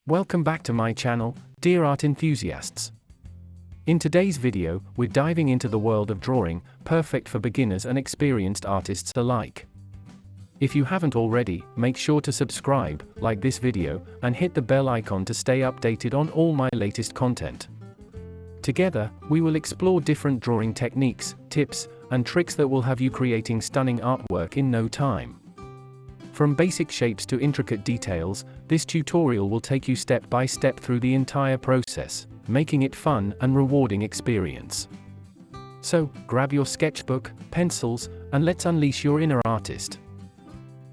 Welcome back to my channel, dear art enthusiasts. In today's video, we're diving into the world of drawing, perfect for beginners and experienced artists alike. If you haven't already, make sure to subscribe, like this video, and hit the bell icon to stay updated on all my latest content. Together, we will explore different drawing techniques, tips, and tricks that will have you creating stunning artwork in no time. From basic shapes to intricate details, this tutorial will take you step by step through the entire process, making it fun and rewarding experience. So, grab your sketchbook, pencils, and let's unleash your inner artist.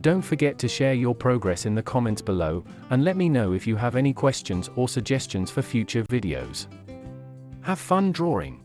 Don't forget to share your progress in the comments below, and let me know if you have any questions or suggestions for future videos. Have fun drawing!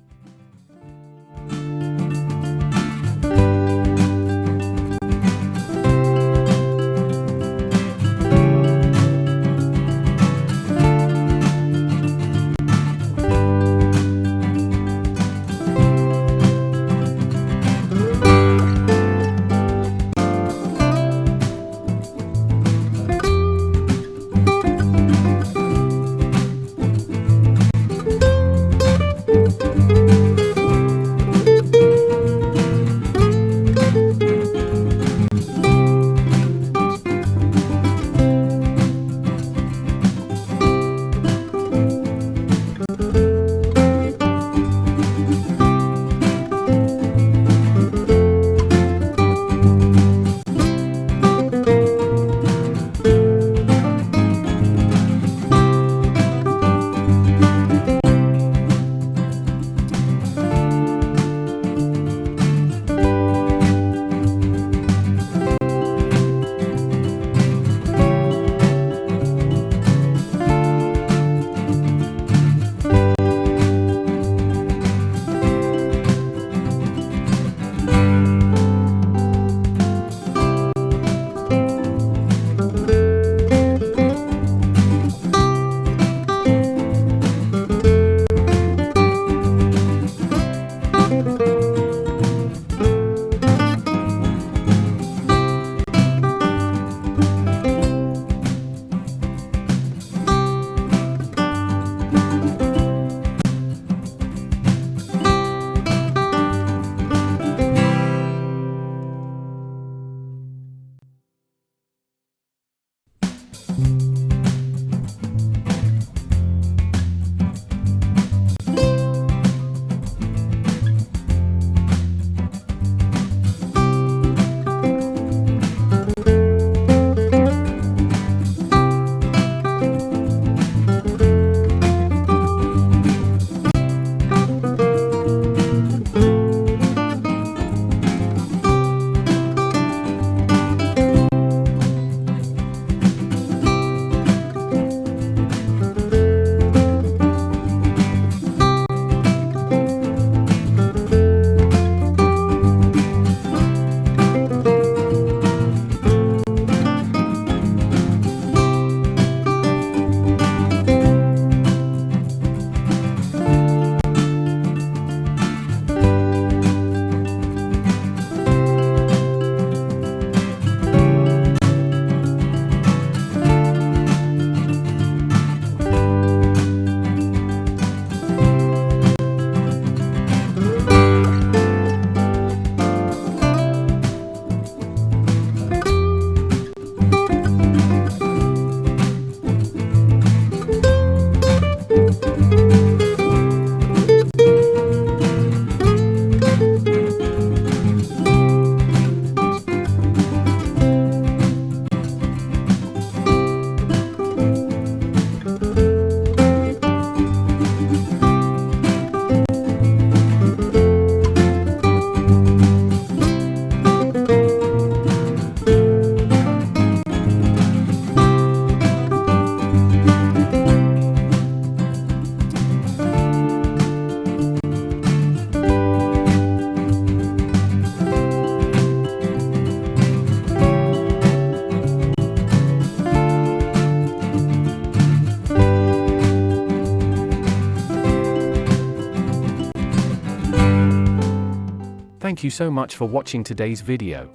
Thank you so much for watching today's video.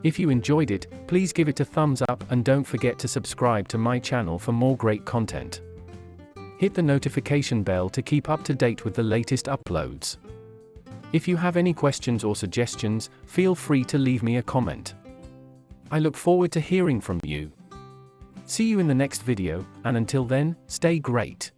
If you enjoyed it, please give it a thumbs up and don't forget to subscribe to my channel for more great content. Hit the notification bell to keep up to date with the latest uploads. If you have any questions or suggestions, feel free to leave me a comment. I look forward to hearing from you. See you in the next video, and until then, stay great.